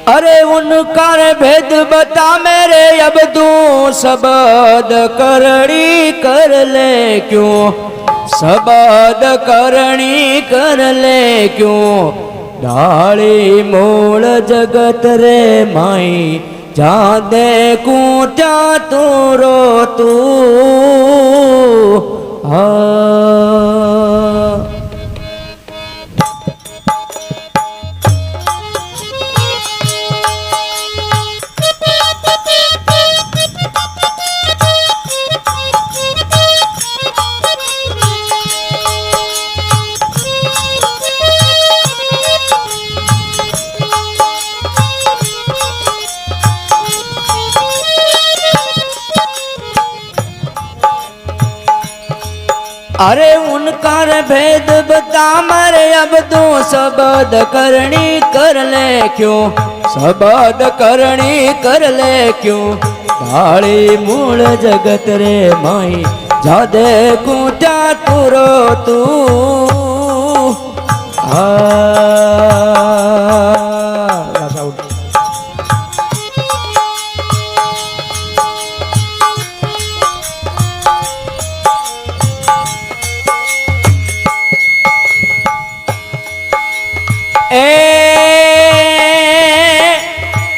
अरे उनका भेद बता मेरे अब तू शब्द करणी कर ले क्यों, शब्द करणी कर ले क्यों। डाली मूल जगत रे माई जा देखूं त्या तू रो तू। अरे उनका भेद बता मरे अब तू शब्द करणी कर ले क्यों, शब्द करणी कर ले क्यों। ढाली मूल जगत रे माई जा देखूं त्या तू रो तू।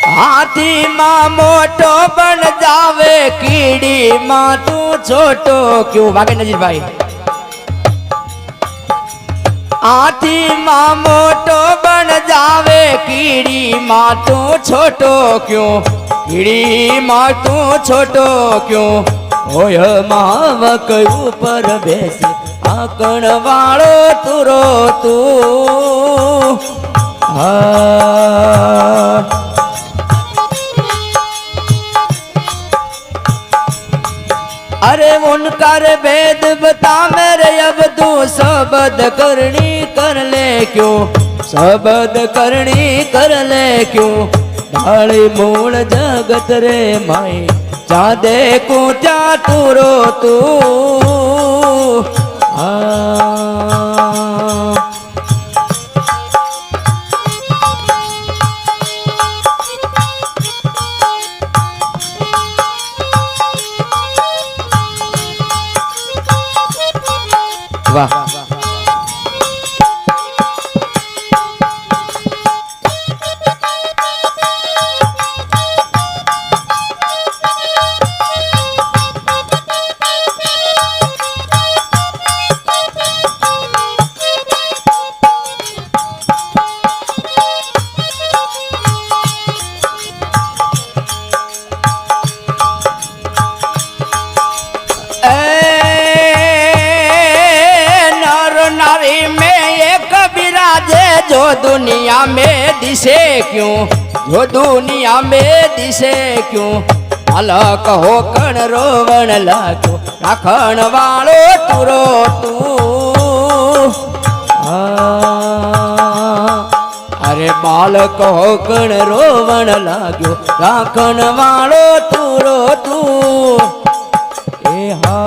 हाथी मां मोटो बन जावे कीड़ी मां तू छोटो क्यों। भागे नजीर भाई। हाथी मां मोटो बन जावे कीड़ी मां तू छोटो क्यों, कीड़ी मां तू छोटो क्यों। होय मावक ऊपर बेसी आकण वालो तू रो तू। अरे उनका भेद बता मेरे अब तू शब्द करणी कर ले क्यों, शब्द करणी कर ले क्यों। ढाली मूल जगत रे माई जा देखूं त्या तू रो तू। वाह जो दुनिया में दिसे क्यों, जो दुनिया में दिसे क्यों। अलग हो कण रोवण लागो राखण वालो तू रो तू। अरे बालक हो कण रोवण लागो राखण वालो तू रो तू। ए हा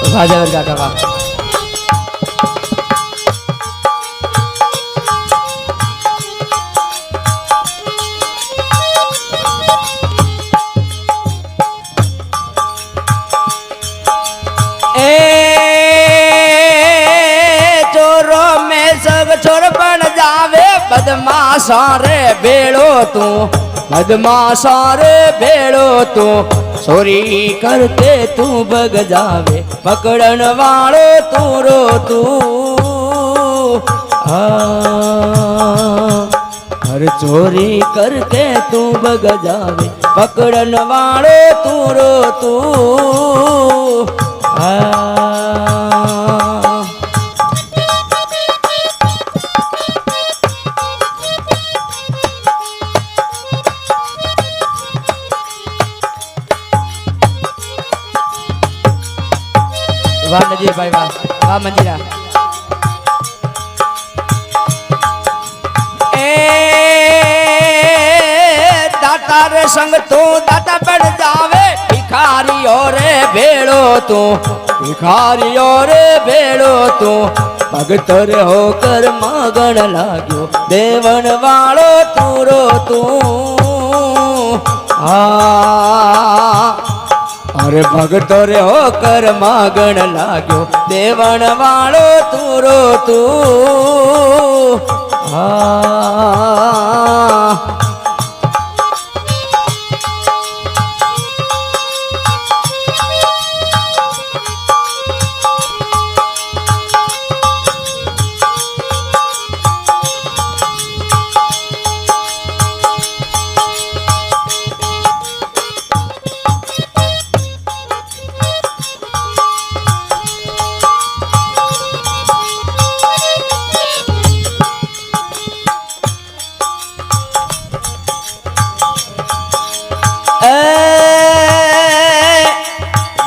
भाजवर काका वाह। चोरों में सब चोर बन जावे बदमाशा रे भेड़ो तू, बदमाशा रे भेड़ो तू। चोरी करते तू बग जावे पकड़न वालो तू रो तू। हर चोरी करके तू बग जावे पकड़न वालो तू रो तू। वाह नजीर भाई वाह, वाह मंजीरा। दाता रे संग तू दाता बन जावे भिखारियों रे भेड़ो तू भिखारियों रे भेड़ो तू भगत रे होकर मागण लाग्यो देवन वालो तूरो तू अरे भगत रे होकर मागण लाग्यो देवन वालो तूरो तू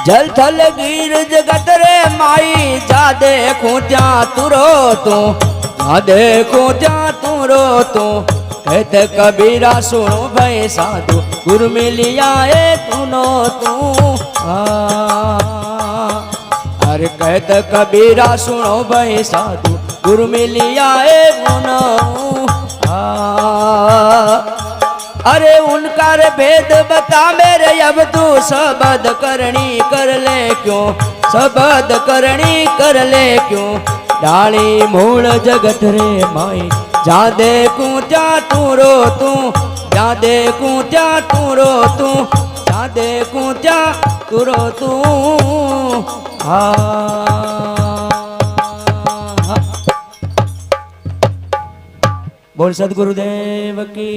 जल थल गिर जगत रे माई जा देखूं त्या तुरो तू जा देखूं त्या तुरो तू कहते कबीरा सुनो भाई साधु गुरु मिलिया तूनो तू अरे कहते कबीरा सुनो भाई साधु गुरु मिलिया तूनो अरे उनका रे भेद बता मेरे अब तू सबद करनी कर ले क्यों सबद करनी कर ले क्यों डाली मूल जगत रे माई जा देखूं त्या तू रो तू जा देखूं त्या तू रो तू जा देखूं त्या तू रो तू बोल सद्गुरुदेव की